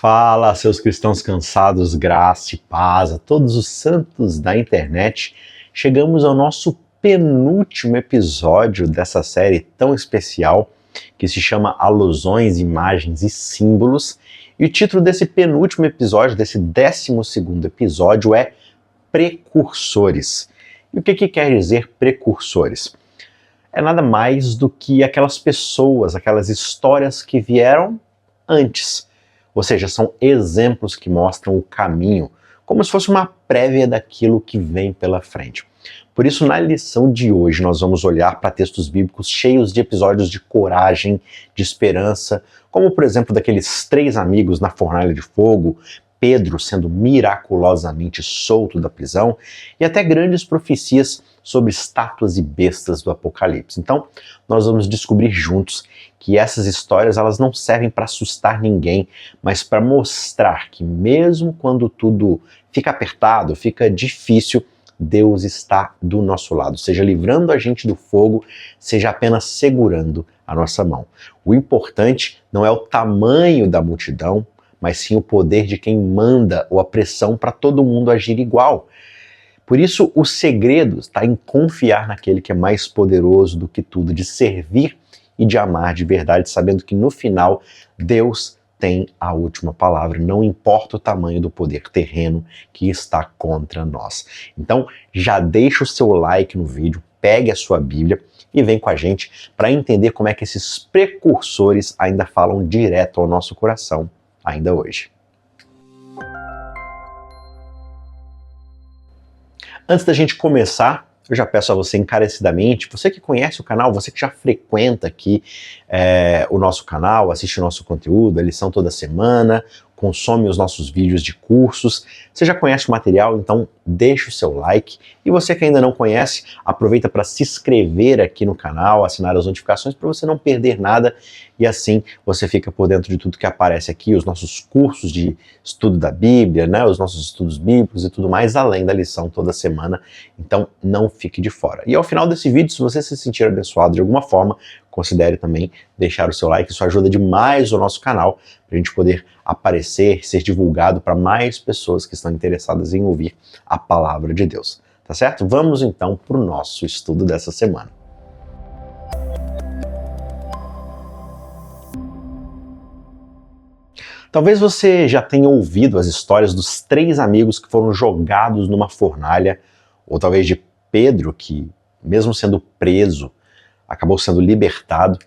Fala, seus cristãos cansados, graça e paz a todos os santos da internet. Chegamos ao nosso penúltimo episódio dessa série tão especial que se chama Alusões, Imagens e Símbolos. E o título desse penúltimo episódio, desse 12º episódio, é Precursores. E o que quer dizer precursores? É nada mais do que aquelas pessoas, aquelas histórias que vieram antes. Ou seja, são exemplos que mostram o caminho, como se fosse uma prévia daquilo que vem pela frente. Por isso, na lição de hoje, nós vamos olhar para textos bíblicos cheios de episódios de coragem, de esperança, como, por exemplo, daqueles 3 amigos na fornalha de fogo, Pedro sendo miraculosamente solto da prisão, e até grandes profecias sobre estátuas e bestas do Apocalipse. Então, nós vamos descobrir juntos que essas histórias elas não servem para assustar ninguém, mas para mostrar que mesmo quando tudo fica apertado, fica difícil, Deus está do nosso lado, seja livrando a gente do fogo, seja apenas segurando a nossa mão. O importante não é o tamanho da multidão, mas sim o poder de quem manda ou a pressão para todo mundo agir igual. Por isso, o segredo está em confiar naquele que é mais poderoso do que tudo, de servir e de amar de verdade, sabendo que no final Deus tem a última palavra, não importa o tamanho do poder terreno que está contra nós. Então, já deixa o seu like no vídeo, pegue a sua Bíblia e vem com a gente para entender como é que esses precursores ainda falam direto ao nosso coração, ainda hoje. Antes da gente começar, eu já peço a você encarecidamente, você que conhece o canal, você que já frequenta aqui o nosso canal, assiste o nosso conteúdo, a lição toda semana, consome os nossos vídeos de cursos, você já conhece o material, então deixa o seu like. E você que ainda não conhece, aproveita para se inscrever aqui no canal, assinar as notificações para você não perder nada e assim você fica por dentro de tudo que aparece aqui, os nossos cursos de estudo da Bíblia, né, os nossos estudos bíblicos e tudo mais, além da lição toda semana, então não fique de fora. E ao final desse vídeo, se você se sentir abençoado de alguma forma, considere também deixar o seu like, isso ajuda demais o nosso canal para a gente poder aparecer, ser divulgado para mais pessoas que estão interessadas em ouvir a palavra de Deus, tá certo? Vamos então para o nosso estudo dessa semana. Talvez você já tenha ouvido as histórias dos 3 amigos que foram jogados numa fornalha, ou talvez de Pedro, que mesmo sendo preso, acabou sendo libertado,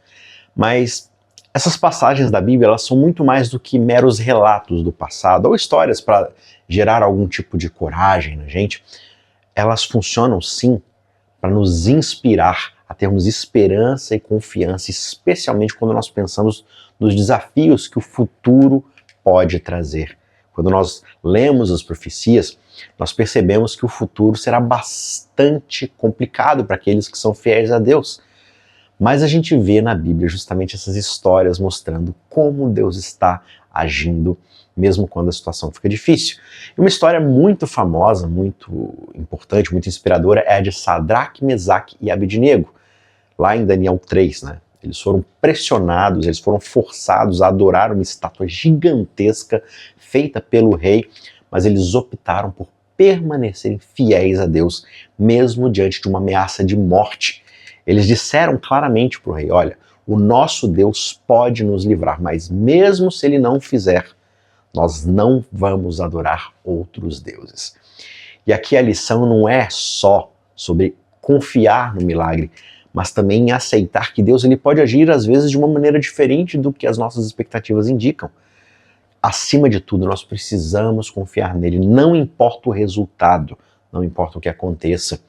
mas essas passagens da Bíblia elas são muito mais do que meros relatos do passado, ou histórias para gerar algum tipo de coragem na gente. Elas funcionam sim para nos inspirar a termos esperança e confiança, especialmente quando nós pensamos nos desafios que o futuro pode trazer. Quando nós lemos as profecias, nós percebemos que o futuro será bastante complicado para aqueles que são fiéis a Deus. Mas a gente vê na Bíblia justamente essas histórias mostrando como Deus está agindo, mesmo quando a situação fica difícil. E uma história muito famosa, muito importante, muito inspiradora é a de Sadraque, Mesaque e Abednego, lá em Daniel 3, né? Eles foram pressionados, eles foram forçados a adorar uma estátua gigantesca feita pelo rei, mas eles optaram por permanecerem fiéis a Deus, mesmo diante de uma ameaça de morte. Eles disseram claramente para o rei, olha, o nosso Deus pode nos livrar, mas mesmo se ele não fizer, nós não vamos adorar outros deuses. E aqui a lição não é só sobre confiar no milagre, mas também em aceitar que Deus ele pode agir às vezes de uma maneira diferente do que as nossas expectativas indicam. Acima de tudo, nós precisamos confiar nele, não importa o resultado, não importa o que aconteça.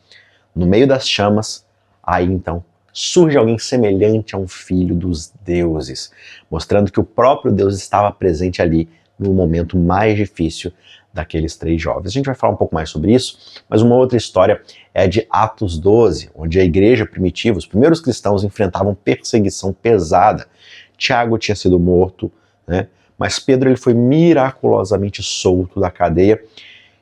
No meio das chamas, aí então surge alguém semelhante a um filho dos deuses, mostrando que o próprio Deus estava presente ali no momento mais difícil daqueles 3 jovens. A gente vai falar um pouco mais sobre isso, mas uma outra história é a de Atos 12, onde a igreja primitiva, os primeiros cristãos enfrentavam perseguição pesada. Tiago tinha sido morto, né? Mas Pedro ele foi miraculosamente solto da cadeia.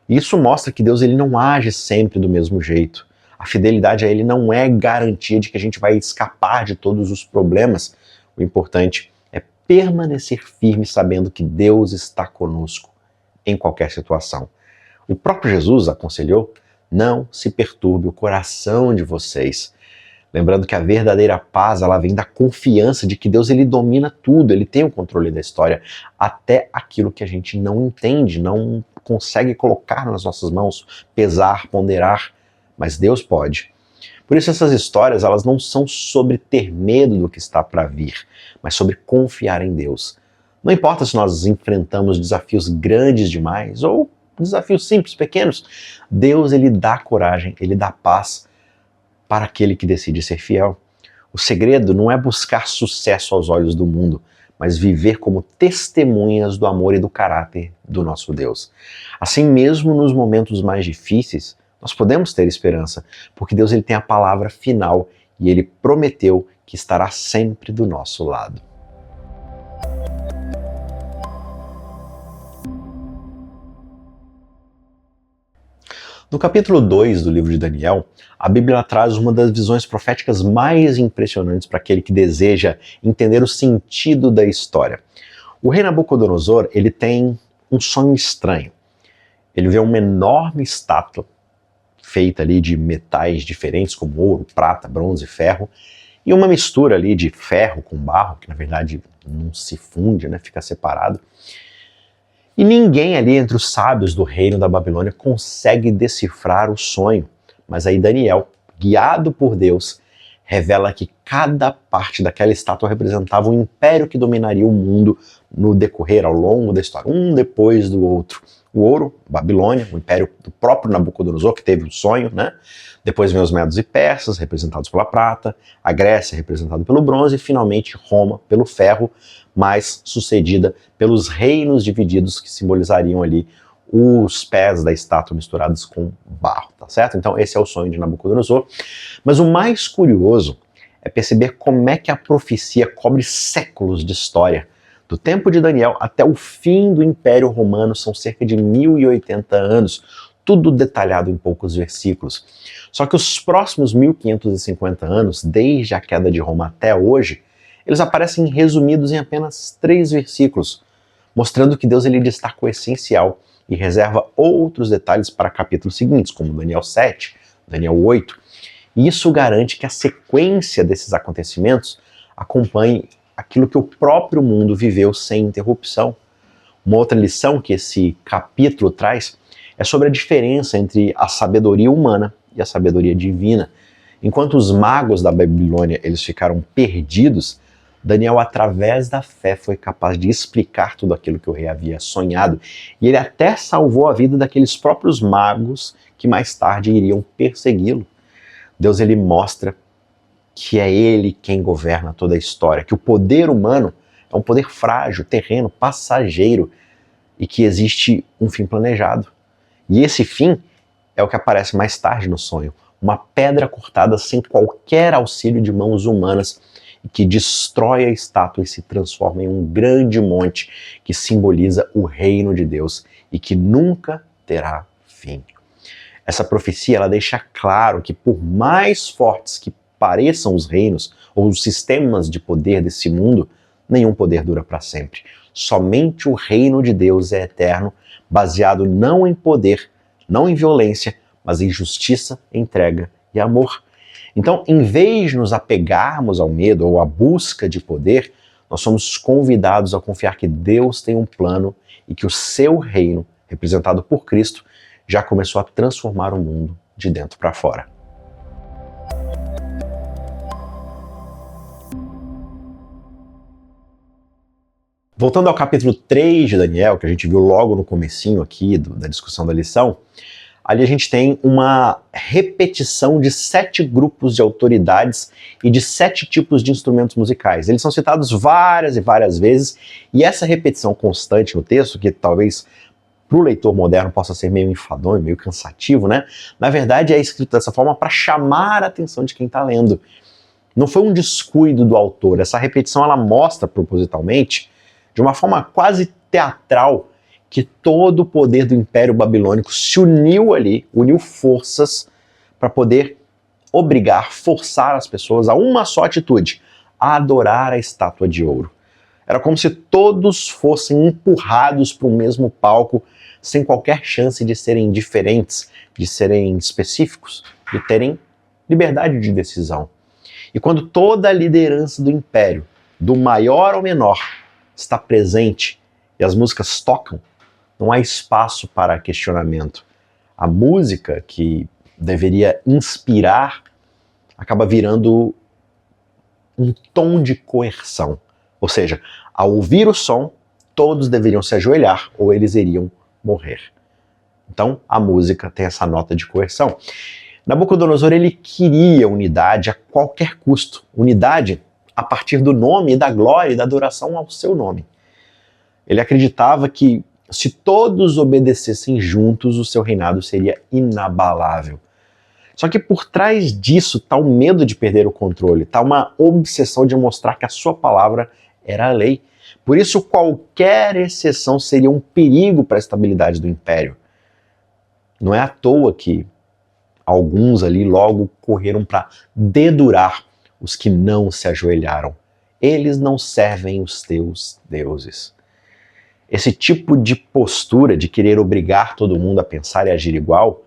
E isso mostra que Deus ele não age sempre do mesmo jeito. A fidelidade a ele não é garantia de que a gente vai escapar de todos os problemas. O importante é permanecer firme sabendo que Deus está conosco em qualquer situação. O próprio Jesus aconselhou: não se perturbe o coração de vocês. Lembrando que a verdadeira paz, ela vem da confiança de que Deus, ele domina tudo, ele tem o controle da história, até aquilo que a gente não entende, não consegue colocar nas nossas mãos, pesar, ponderar, mas Deus pode. Por isso essas histórias, elas não são sobre ter medo do que está para vir, mas sobre confiar em Deus. Não importa se nós enfrentamos desafios grandes demais ou desafios simples, pequenos, Deus, ele dá coragem, ele dá paz para aquele que decide ser fiel. O segredo não é buscar sucesso aos olhos do mundo, mas viver como testemunhas do amor e do caráter do nosso Deus. Assim mesmo nos momentos mais difíceis, nós podemos ter esperança, porque Deus, ele tem a palavra final e ele prometeu que estará sempre do nosso lado. No capítulo 2 do livro de Daniel, a Bíblia traz uma das visões proféticas mais impressionantes para aquele que deseja entender o sentido da história. O rei Nabucodonosor, ele tem um sonho estranho. Ele vê uma enorme estátua feita ali de metais diferentes, como ouro, prata, bronze, ferro, e uma mistura ali de ferro com barro, que na verdade não se funde, né, fica separado. E ninguém ali entre os sábios do reino da Babilônia consegue decifrar o sonho. Mas aí Daniel, guiado por Deus, revela que cada parte daquela estátua representava um império que dominaria o mundo no decorrer, ao longo da história, um depois do outro. O ouro, Babilônia, o império do próprio Nabucodonosor, que teve o sonho, né? Depois vem os medos e persas, representados pela prata, a Grécia, representada pelo bronze, e finalmente Roma, pelo ferro, mas sucedida pelos reinos divididos que simbolizariam ali os pés da estátua misturados com barro, tá certo? Então esse é o sonho de Nabucodonosor. Mas o mais curioso é perceber como é que a profecia cobre séculos de história. Do tempo de Daniel até o fim do Império Romano são cerca de 1080 anos, tudo detalhado em poucos versículos. Só que os próximos 1550 anos, desde a queda de Roma até hoje, eles aparecem resumidos em apenas 3 versículos, mostrando que Deus, ele destaca o essencial e reserva outros detalhes para capítulos seguintes, como Daniel 7, Daniel 8. E isso garante que a sequência desses acontecimentos acompanhe aquilo que o próprio mundo viveu sem interrupção. Uma outra lição que esse capítulo traz é sobre a diferença entre a sabedoria humana e a sabedoria divina. Enquanto os magos da Babilônia, eles ficaram perdidos, Daniel, através da fé, foi capaz de explicar tudo aquilo que o rei havia sonhado. E ele até salvou a vida daqueles próprios magos que mais tarde iriam persegui-lo. Deus, ele mostra que é ele quem governa toda a história, que o poder humano é um poder frágil, terreno, passageiro, e que existe um fim planejado. E esse fim é o que aparece mais tarde no sonho, uma pedra cortada sem qualquer auxílio de mãos humanas, que destrói a estátua e se transforma em um grande monte que simboliza o reino de Deus e que nunca terá fim. Essa profecia, ela deixa claro que por mais fortes que pareçam os reinos ou os sistemas de poder desse mundo, nenhum poder dura para sempre. Somente o reino de Deus é eterno, baseado não em poder, não em violência, mas em justiça, entrega e amor. Então, em vez de nos apegarmos ao medo ou à busca de poder, nós somos convidados a confiar que Deus tem um plano e que o seu reino, representado por Cristo, já começou a transformar o mundo de dentro para fora. Voltando ao capítulo 3 de Daniel, que a gente viu logo no comecinho aqui da discussão da lição, ali a gente tem uma repetição de 7 grupos de autoridades e de 7 tipos de instrumentos musicais. Eles são citados várias e várias vezes, e essa repetição constante no texto, que talvez para o leitor moderno possa ser meio enfadonho, meio cansativo, né? Na verdade é escrito dessa forma para chamar a atenção de quem está lendo. Não foi um descuido do autor, essa repetição ela mostra propositalmente, de uma forma quase teatral, que todo o poder do Império Babilônico se uniu ali, uniu forças para poder obrigar, forçar as pessoas a uma só atitude, a adorar a estátua de ouro. Era como se todos fossem empurrados para o mesmo palco, sem qualquer chance de serem diferentes, de serem específicos, de terem liberdade de decisão. E quando toda a liderança do império, do maior ao menor, está presente e as músicas tocam, não há espaço para questionamento. A música, que deveria inspirar, acaba virando um tom de coerção. Ou seja, ao ouvir o som, todos deveriam se ajoelhar ou eles iriam morrer. Então, a música tem essa nota de coerção. Nabucodonosor, ele queria unidade a qualquer custo. Unidade a partir do nome e da glória e da adoração ao seu nome. Ele acreditava que se todos obedecessem juntos, o seu reinado seria inabalável. Só que por trás disso está o medo de perder o controle, está uma obsessão de mostrar que a sua palavra era a lei. Por isso, qualquer exceção seria um perigo para a estabilidade do império. Não é à toa que alguns ali logo correram para dedurar os que não se ajoelharam. Eles não servem os teus deuses. Esse tipo de postura de querer obrigar todo mundo a pensar e agir igual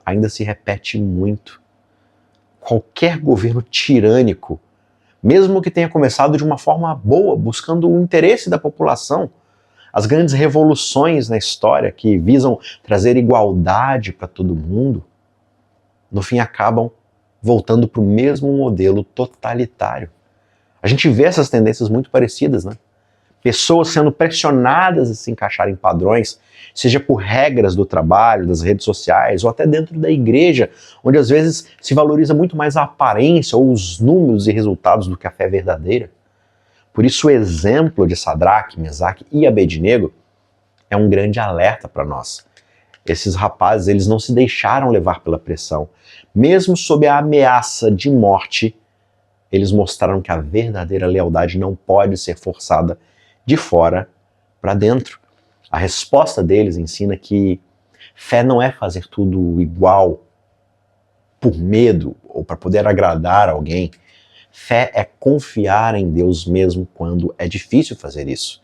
ainda se repete muito. Qualquer governo tirânico, mesmo que tenha começado de uma forma boa, buscando o interesse da população, as grandes revoluções na história que visam trazer igualdade para todo mundo, no fim acabam voltando para o mesmo modelo totalitário. A gente vê essas tendências muito parecidas, né? Pessoas sendo pressionadas a se encaixar em padrões, seja por regras do trabalho, das redes sociais, ou até dentro da igreja, onde às vezes se valoriza muito mais a aparência ou os números e resultados do que a fé verdadeira. Por isso o exemplo de Sadraque, Mesaque e Abednego é um grande alerta para nós. Esses rapazes, eles não se deixaram levar pela pressão. Mesmo sob a ameaça de morte, eles mostraram que a verdadeira lealdade não pode ser forçada de fora para dentro. A resposta deles ensina que fé não é fazer tudo igual por medo ou para poder agradar alguém. Fé é confiar em Deus mesmo quando é difícil fazer isso.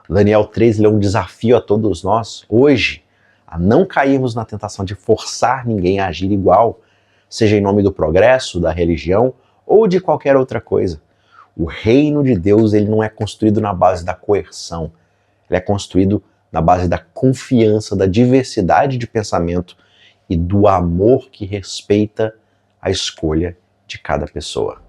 Daniel 3 é um desafio a todos nós, hoje, a não cairmos na tentação de forçar ninguém a agir igual, seja em nome do progresso, da religião ou de qualquer outra coisa. O reino de Deus, ele não é construído na base da coerção, ele é construído na base da confiança, da diversidade de pensamento e do amor que respeita a escolha de cada pessoa.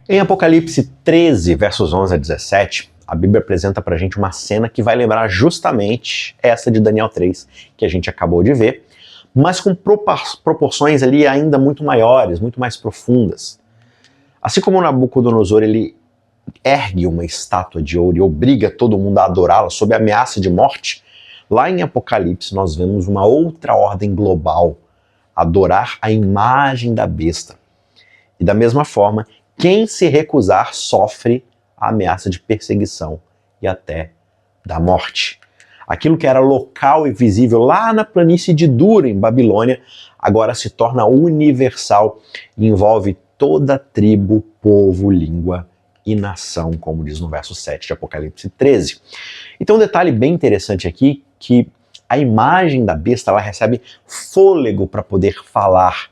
Em Apocalipse 13, versos 11 a 17, a Bíblia apresenta pra gente uma cena que vai lembrar justamente essa de Daniel 3, que a gente acabou de ver, mas com proporções ali ainda muito maiores, muito mais profundas. Assim como Nabucodonosor, ele ergue uma estátua de ouro e obriga todo mundo a adorá-la sob a ameaça de morte, lá em Apocalipse nós vemos uma outra ordem global, adorar a imagem da besta. E da mesma forma, quem se recusar sofre a ameaça de perseguição e até da morte. Aquilo que era local e visível lá na planície de Dura, em Babilônia, agora se torna universal e envolve toda tribo, povo, língua e nação, como diz no verso 7 de Apocalipse 13. Então um detalhe bem interessante aqui, que a imagem da besta ela recebe fôlego para poder falar.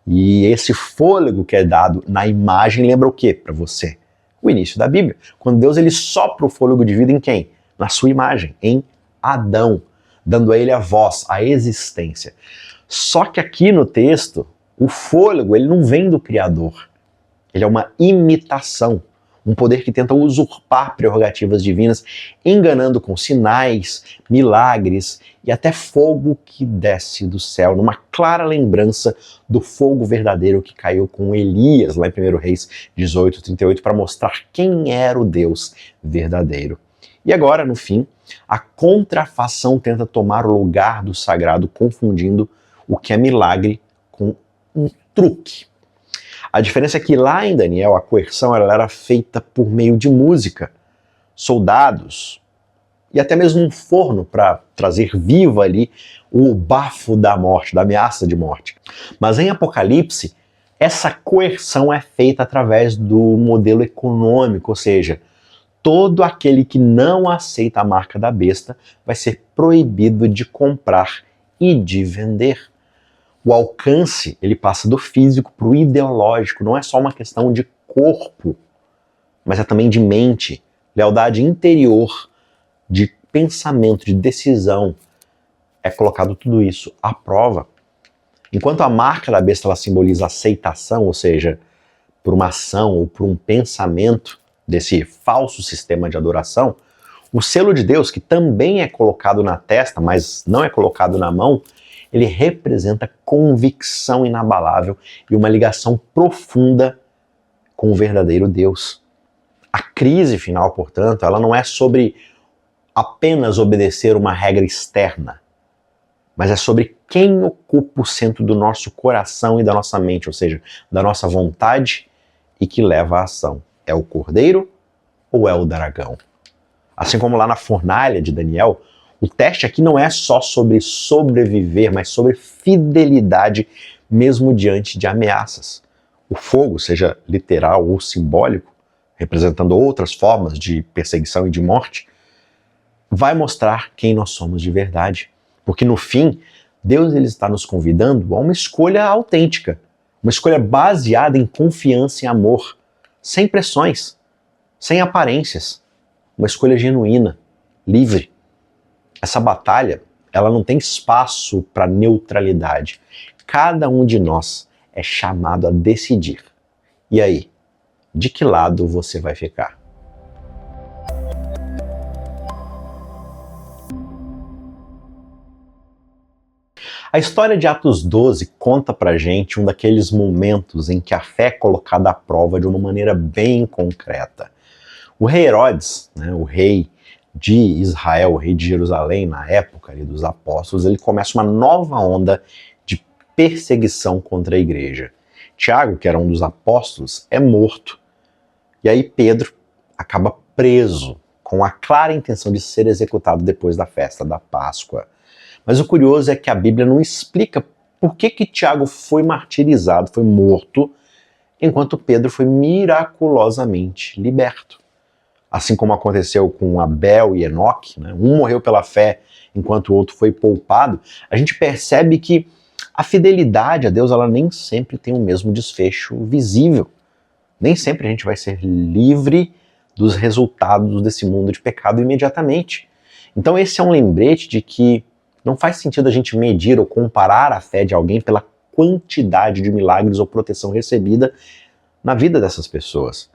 E esse fôlego que é dado na imagem lembra o quê para você? O início da Bíblia. Quando Deus ele sopra o fôlego de vida em quem? Na sua imagem, em Adão, dando a ele a voz, a existência. Só que aqui no texto, o fôlego ele não vem do Criador. Ele é uma imitação, um poder que tenta usurpar prerrogativas divinas, enganando com sinais, milagres e até fogo que desce do céu, numa clara lembrança do fogo verdadeiro que caiu com Elias, lá em 1 Reis 18:38, para mostrar quem era o Deus verdadeiro. E agora, no fim, a contrafação tenta tomar o lugar do sagrado, confundindo o que é milagre com um truque. A diferença é que lá em Daniel a coerção ela era feita por meio de música, soldados e até mesmo um forno para trazer viva ali o bafo da morte, da ameaça de morte. Mas em Apocalipse, Essa coerção é feita através do modelo econômico, ou seja, todo aquele que não aceita a marca da besta vai ser proibido de comprar e de vender. O alcance, ele passa do físico para o ideológico, não é só uma questão de corpo, mas é também de mente, lealdade interior, de pensamento, de decisão. É colocado tudo isso à prova. Enquanto a marca da besta ela simboliza aceitação, ou seja, por uma ação ou por um pensamento desse falso sistema de adoração, o selo de Deus, que também é colocado na testa, mas não é colocado na mão, ele representa convicção inabalável e uma ligação profunda com o verdadeiro Deus. A crise final, portanto, ela não é sobre apenas obedecer uma regra externa, mas é sobre quem ocupa o centro do nosso coração e da nossa mente, ou seja, da nossa vontade e que leva à ação. É o cordeiro ou é o dragão? Assim como lá na fornalha de Daniel, o teste aqui não é só sobre sobreviver, mas sobre fidelidade mesmo diante de ameaças. O fogo, seja literal ou simbólico, representando outras formas de perseguição e de morte, vai mostrar quem nós somos de verdade. Porque no fim, Deus ele está nos convidando a uma escolha autêntica, uma escolha baseada em confiança e amor, sem pressões, sem aparências, uma escolha genuína, livre. Essa batalha, ela não tem espaço para neutralidade. Cada um de nós é chamado a decidir. E aí, de que lado você vai ficar? A história de Atos 12 conta pra gente um daqueles momentos em que a fé é colocada à prova de uma maneira bem concreta. O rei Herodes, o rei de Israel, o rei de Jerusalém, na época ali dos apóstolos, ele começa uma nova onda de perseguição contra a igreja. Tiago, que era um dos apóstolos, é morto. E aí Pedro acaba preso, com a clara intenção de ser executado depois da festa da Páscoa. Mas o curioso é que a Bíblia não explica por que Tiago foi martirizado, foi morto, enquanto Pedro foi miraculosamente liberto. Assim como aconteceu com Abel e Enoque, um morreu pela fé enquanto o outro foi poupado, a gente percebe que a fidelidade a Deus ela nem sempre tem o mesmo desfecho visível. Nem sempre a gente vai ser livre dos resultados desse mundo de pecado imediatamente. Então esse é um lembrete de que não faz sentido a gente medir ou comparar a fé de alguém pela quantidade de milagres ou proteção recebida na vida dessas pessoas.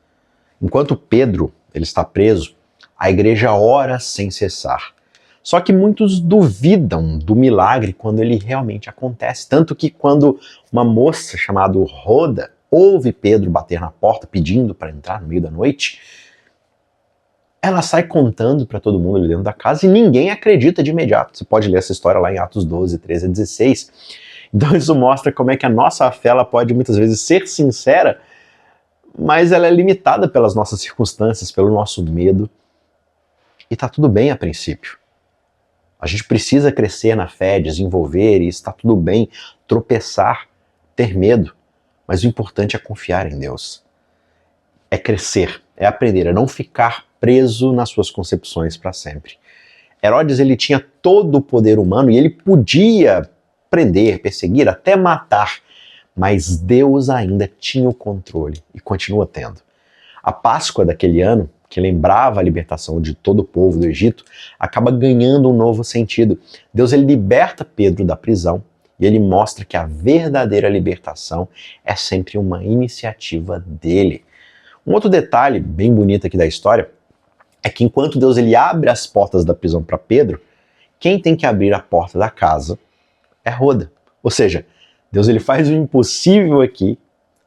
Enquanto Pedro ele está preso, a igreja ora sem cessar. Só que muitos duvidam do milagre quando ele realmente acontece. Tanto que quando uma moça chamada Roda ouve Pedro bater na porta pedindo para entrar no meio da noite, ela sai contando para todo mundo ali dentro da casa e ninguém acredita de imediato. Você pode ler essa história lá em Atos 12, 13 a 16. Então isso mostra como é que a nossa fé ela pode muitas vezes ser sincera, mas ela é limitada pelas nossas circunstâncias, pelo nosso medo. E tá tudo bem a princípio. A gente precisa crescer na fé, desenvolver, e está tudo bem tropeçar, ter medo. Mas o importante é confiar em Deus. É crescer, é aprender, é não ficar preso nas suas concepções para sempre. Herodes ele tinha todo o poder humano e ele podia prender, perseguir, até matar, mas Deus ainda tinha o controle e continua tendo. A Páscoa daquele ano, que lembrava a libertação de todo o povo do Egito, acaba ganhando um novo sentido. Deus ele liberta Pedro da prisão e ele mostra que a verdadeira libertação é sempre uma iniciativa dele. Um outro detalhe bem bonito aqui da história é que enquanto Deus ele abre as portas da prisão para Pedro, quem tem que abrir a porta da casa é Roda. Ou seja, Deus ele faz o impossível aqui,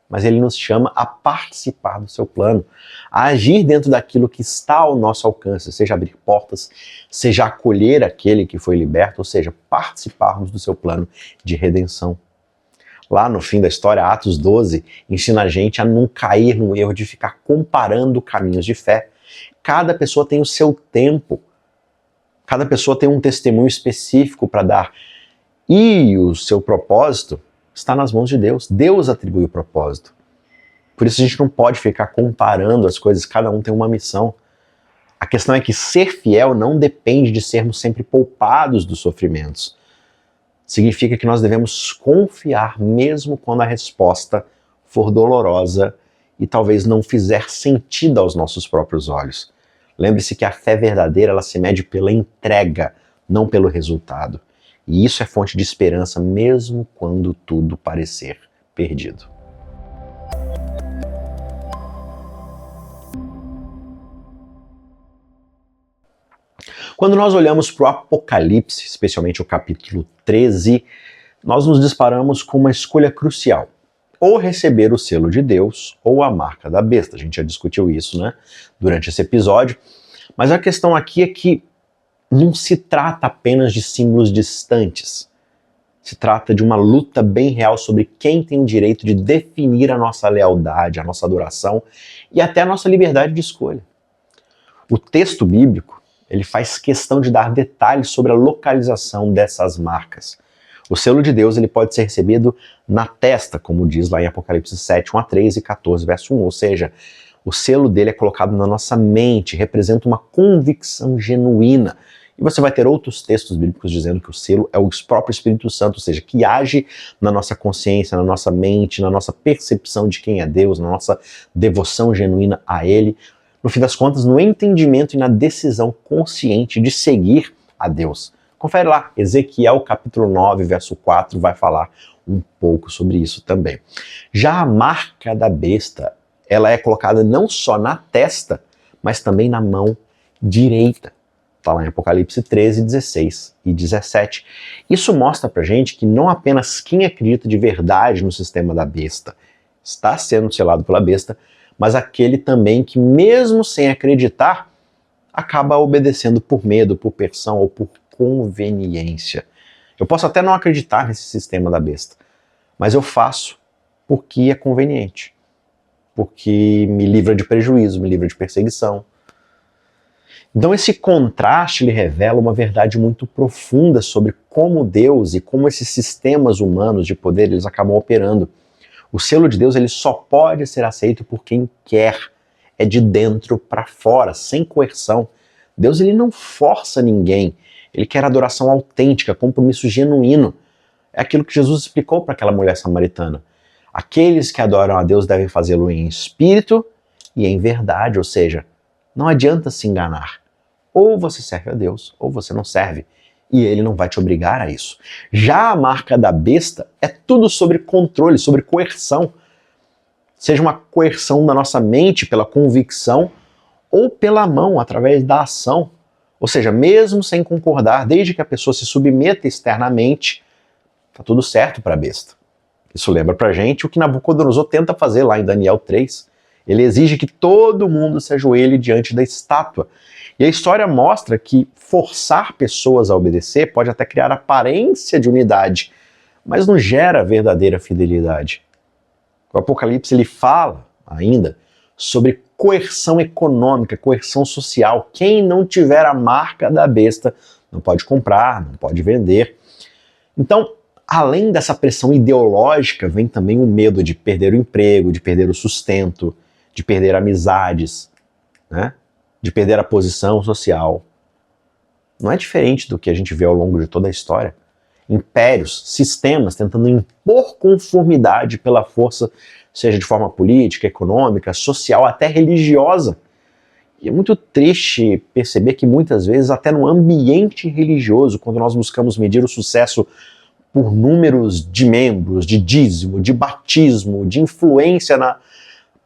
mas ele nos chama a participar do seu plano, a agir dentro daquilo que está ao nosso alcance, seja abrir portas, seja acolher aquele que foi liberto, ou seja, participarmos do seu plano de redenção. Lá no fim da história, Atos 12 ensina a gente a não cair no erro de ficar comparando caminhos de fé. Cada pessoa tem o seu tempo, cada pessoa tem um testemunho específico para dar. E o seu propósito, está nas mãos de Deus. Deus atribui o propósito. Por isso a gente não pode ficar comparando as coisas, cada um tem uma missão. A questão é que ser fiel não depende de sermos sempre poupados dos sofrimentos. Significa que nós devemos confiar mesmo quando a resposta for dolorosa e talvez não fizer sentido aos nossos próprios olhos. Lembre-se que a fé verdadeira ela se mede pela entrega, não pelo resultado. E isso é fonte de esperança mesmo quando tudo parecer perdido. Quando nós olhamos para o Apocalipse, especialmente o capítulo 13, nós nos deparamos com uma escolha crucial. Ou receber o selo de Deus, ou a marca da besta. A gente já discutiu isso, né, durante esse episódio. Mas a questão aqui é que não se trata apenas de símbolos distantes. Se trata de uma luta bem real sobre quem tem o direito de definir a nossa lealdade, a nossa adoração e até a nossa liberdade de escolha. O texto bíblico, ele faz questão de dar detalhes sobre a localização dessas marcas. O selo de Deus ele pode ser recebido na testa, como diz lá em Apocalipse 7, 1-3 e 14, verso 1. Ou seja, o selo dele é colocado na nossa mente, representa uma convicção genuína. E você vai ter outros textos bíblicos dizendo que o selo é o próprio Espírito Santo, ou seja, que age na nossa consciência, na nossa mente, na nossa percepção de quem é Deus, na nossa devoção genuína a Ele. No fim das contas, no entendimento e na decisão consciente de seguir a Deus. Confere lá, Ezequiel capítulo 9, verso 4, vai falar um pouco sobre isso também. Já a marca da besta, ela é colocada não só na testa, mas também na mão direita. Está lá em Apocalipse 13, 16 e 17. Isso mostra pra gente que não apenas quem acredita de verdade no sistema da besta está sendo selado pela besta, mas aquele também que, mesmo sem acreditar, acaba obedecendo por medo, por pressão ou por conveniência. Eu posso até não acreditar nesse sistema da besta, mas eu faço porque é conveniente, porque me livra de prejuízo, me livra de perseguição. Então esse contraste lhe revela uma verdade muito profunda sobre como Deus e como esses sistemas humanos de poder eles acabam operando. O selo de Deus ele só pode ser aceito por quem quer, é de dentro para fora, sem coerção. Deus ele não força ninguém, ele quer adoração autêntica, compromisso genuíno. É aquilo que Jesus explicou para aquela mulher samaritana. Aqueles que adoram a Deus devem fazê-lo em espírito e em verdade, ou seja, não adianta se enganar. Ou você serve a Deus, ou você não serve. E ele não vai te obrigar a isso. Já a marca da besta é tudo sobre controle, sobre coerção. Seja uma coerção da nossa mente pela convicção ou pela mão, através da ação. Ou seja, mesmo sem concordar, desde que a pessoa se submeta externamente, tá tudo certo para a besta. Isso lembra pra gente o que Nabucodonosor tenta fazer lá em Daniel 3. Ele exige que todo mundo se ajoelhe diante da estátua. E a história mostra que forçar pessoas a obedecer pode até criar aparência de unidade, mas não gera verdadeira fidelidade. O Apocalipse ele fala ainda sobre coerção econômica, coerção social. Quem não tiver a marca da besta não pode comprar, não pode vender. Então, além dessa pressão ideológica, vem também o medo de perder o emprego, de perder o sustento, de perder amizades, né? De perder a posição social. Não é diferente do que a gente vê ao longo de toda a história. Impérios, sistemas tentando impor conformidade pela força, seja de forma política, econômica, social, até religiosa. E é muito triste perceber que muitas vezes, até no ambiente religioso, quando nós buscamos medir o sucesso por números de membros, de dízimo, de batismo, de influência na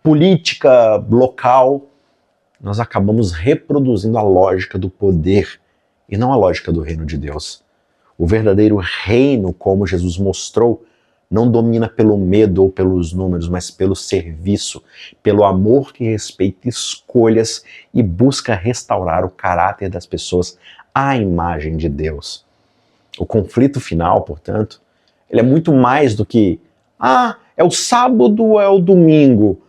política local, nós acabamos reproduzindo a lógica do poder e não a lógica do reino de Deus. O verdadeiro reino, como Jesus mostrou, não domina pelo medo ou pelos números, mas pelo serviço, pelo amor que respeita escolhas e busca restaurar o caráter das pessoas à imagem de Deus. O conflito final, portanto, ele é muito mais do que é o sábado ou é o domingo.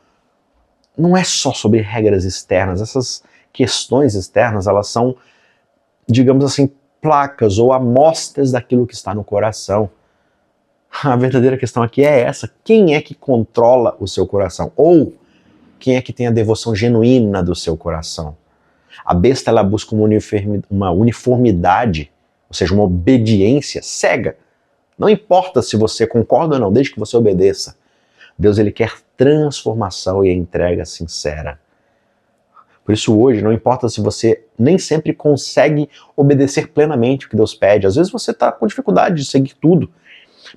Não é só sobre regras externas. Essas questões externas, elas são, digamos assim, placas ou amostras daquilo que está no coração. A verdadeira questão aqui é essa: quem é que controla o seu coração? Ou quem é que tem a devoção genuína do seu coração? A besta, ela busca uma uniformidade, ou seja, uma obediência cega. Não importa se você concorda ou não, desde que você obedeça. Deus, ele quer transformação e a entrega sincera. Por isso hoje, não importa se você nem sempre consegue obedecer plenamente o que Deus pede. Às vezes você está com dificuldade de seguir tudo.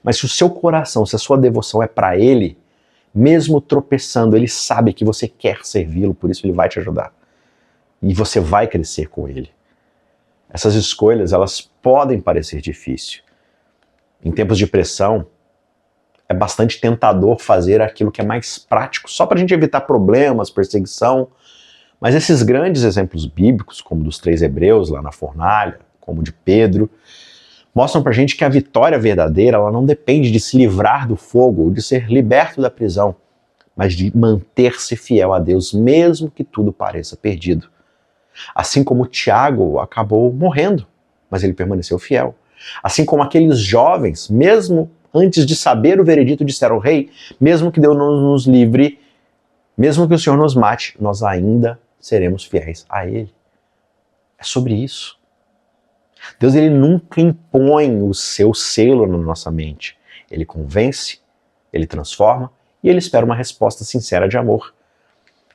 Mas se o seu coração, se a sua devoção é para Ele, mesmo tropeçando, Ele sabe que você quer servi-lo, por isso Ele vai te ajudar. E você vai crescer com Ele. Essas escolhas, elas podem parecer difíceis. Em tempos de pressão, é bastante tentador fazer aquilo que é mais prático, só para a gente evitar problemas, perseguição. Mas esses grandes exemplos bíblicos, como dos 3 hebreus lá na fornalha, como de Pedro, mostram pra gente que a vitória verdadeira, ela não depende de se livrar do fogo ou de ser liberto da prisão, mas de manter-se fiel a Deus, mesmo que tudo pareça perdido. Assim como Tiago acabou morrendo, mas ele permaneceu fiel. Assim como aqueles jovens, mesmo antes de saber o veredito, disseram: Rei, mesmo que Deus não nos livre, mesmo que o Senhor nos mate, nós ainda seremos fiéis a Ele. É sobre isso. Deus, ele nunca impõe o seu selo na nossa mente. Ele convence, ele transforma e ele espera uma resposta sincera de amor.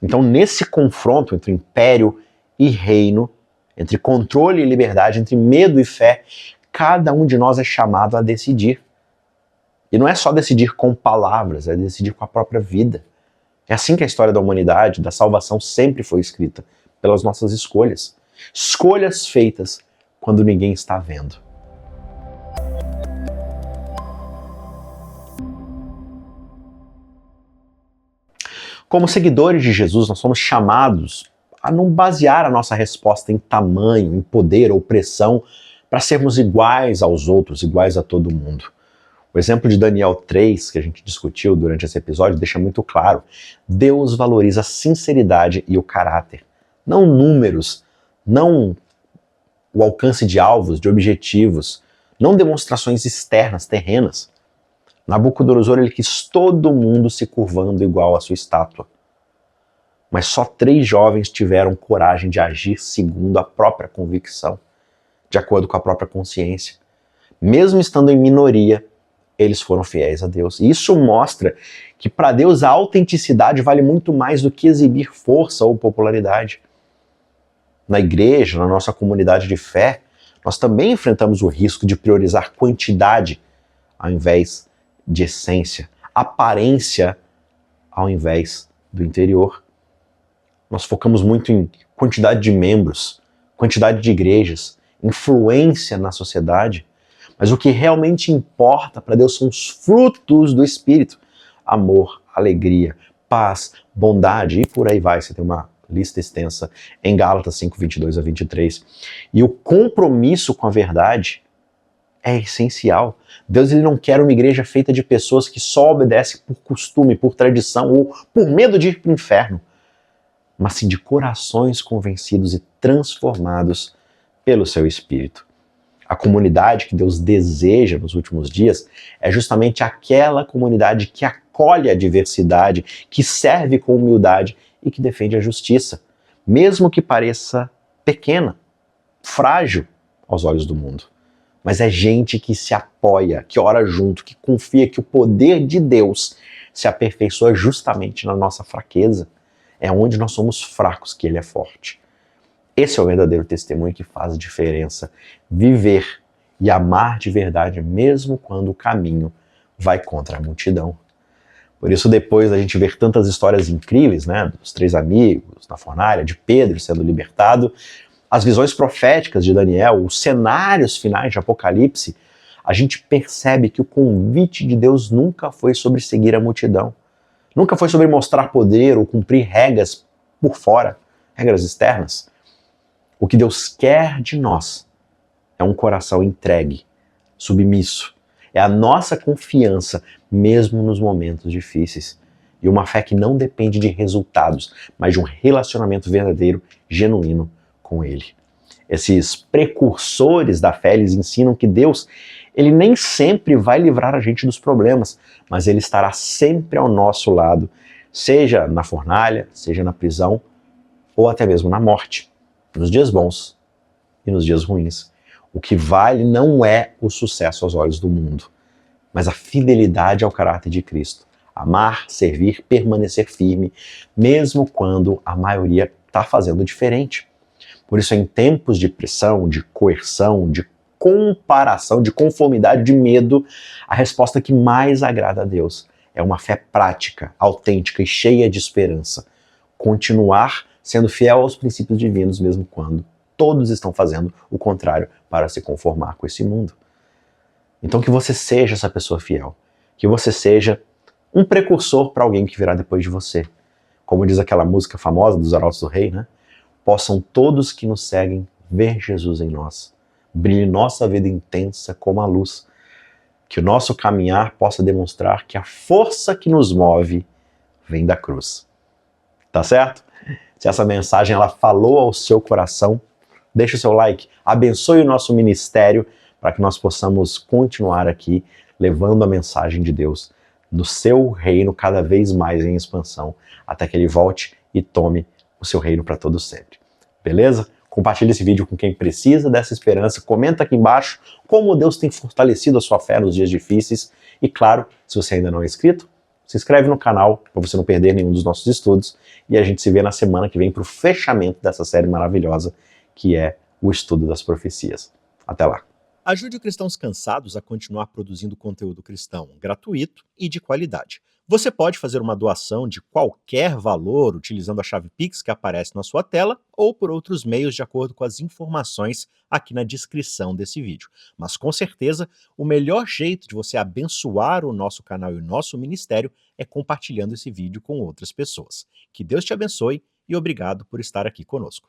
Então, nesse confronto entre império e reino, entre controle e liberdade, entre medo e fé, cada um de nós é chamado a decidir. E não é só decidir com palavras, é decidir com a própria vida. É assim que a história da humanidade, da salvação, sempre foi escrita, pelas nossas escolhas. Escolhas feitas quando ninguém está vendo. Como seguidores de Jesus, nós somos chamados a não basear a nossa resposta em tamanho, em poder ou pressão, para sermos iguais aos outros, iguais a todo mundo. O exemplo de Daniel 3, que a gente discutiu durante esse episódio, deixa muito claro. Deus valoriza a sinceridade e o caráter. Não números, não o alcance de alvos, de objetivos, não demonstrações externas, terrenas. Nabucodonosor, ele quis todo mundo se curvando igual à sua estátua. Mas só 3 jovens tiveram coragem de agir segundo a própria convicção, de acordo com a própria consciência. Mesmo estando em minoria, eles foram fiéis a Deus. E isso mostra que para Deus a autenticidade vale muito mais do que exibir força ou popularidade. Na igreja, na nossa comunidade de fé, nós também enfrentamos o risco de priorizar quantidade ao invés de essência, aparência ao invés do interior. Nós focamos muito em quantidade de membros, quantidade de igrejas, influência na sociedade, mas o que realmente importa para Deus são os frutos do Espírito: amor, alegria, paz, bondade e por aí vai. Você tem uma lista extensa em Gálatas 5, 22 a 23. E o compromisso com a verdade é essencial. Deus, ele não quer uma igreja feita de pessoas que só obedecem por costume, por tradição ou por medo de ir para o inferno, mas sim de corações convencidos e transformados pelo seu Espírito. A comunidade que Deus deseja nos últimos dias é justamente aquela comunidade que acolhe a diversidade, que serve com humildade e que defende a justiça, mesmo que pareça pequena, frágil aos olhos do mundo. Mas é gente que se apoia, que ora junto, que confia que o poder de Deus se aperfeiçoa justamente na nossa fraqueza. É onde nós somos fracos que Ele é forte. Esse é o verdadeiro testemunho que faz diferença. Viver e amar de verdade, mesmo quando o caminho vai contra a multidão. Por isso, depois da gente ver tantas histórias incríveis, né, dos 3 amigos, na fornalha, de Pedro sendo libertado, as visões proféticas de Daniel, os cenários finais de Apocalipse, a gente percebe que o convite de Deus nunca foi sobre seguir a multidão. Nunca foi sobre mostrar poder ou cumprir regras por fora, regras externas. O que Deus quer de nós é um coração entregue, submisso. É a nossa confiança, mesmo nos momentos difíceis. E uma fé que não depende de resultados, mas de um relacionamento verdadeiro, genuíno com Ele. Esses precursores da fé, eles ensinam que Deus, Ele nem sempre vai livrar a gente dos problemas, mas ele estará sempre ao nosso lado, seja na fornalha, seja na prisão, ou até mesmo na morte, nos dias bons e nos dias ruins. O que vale não é o sucesso aos olhos do mundo, mas a fidelidade ao caráter de Cristo. Amar, servir, permanecer firme, mesmo quando a maioria está fazendo diferente. Por isso, em tempos de pressão, de coerção, de comparação, de conformidade, de medo, a resposta que mais agrada a Deus é uma fé prática, autêntica e cheia de esperança. Continuar sendo fiel aos princípios divinos, mesmo quando todos estão fazendo o contrário para se conformar com esse mundo. Então que você seja essa pessoa fiel, que você seja um precursor para alguém que virá depois de você. Como diz aquela música famosa dos Arautos do Rei, né? Possam todos que nos seguem ver Jesus em nós. Brilhe nossa vida intensa como a luz. Que o nosso caminhar possa demonstrar que a força que nos move vem da cruz. Tá certo? Se essa mensagem ela falou ao seu coração, deixe o seu like, abençoe o nosso ministério para que nós possamos continuar aqui levando a mensagem de Deus no seu reino cada vez mais em expansão, até que ele volte e tome o seu reino para todo sempre. Beleza? Compartilhe esse vídeo com quem precisa dessa esperança, comenta aqui embaixo como Deus tem fortalecido a sua fé nos dias difíceis e, claro, se você ainda não é inscrito, se inscreve no canal para você não perder nenhum dos nossos estudos e a gente se vê na semana que vem para o fechamento dessa série maravilhosa que é o estudo das profecias. Até lá! Ajude o Cristãos Cansados a continuar produzindo conteúdo cristão gratuito e de qualidade. Você pode fazer uma doação de qualquer valor utilizando a chave Pix que aparece na sua tela ou por outros meios de acordo com as informações aqui na descrição desse vídeo. Mas com certeza, o melhor jeito de você abençoar o nosso canal e o nosso ministério é compartilhando esse vídeo com outras pessoas. Que Deus te abençoe e obrigado por estar aqui conosco.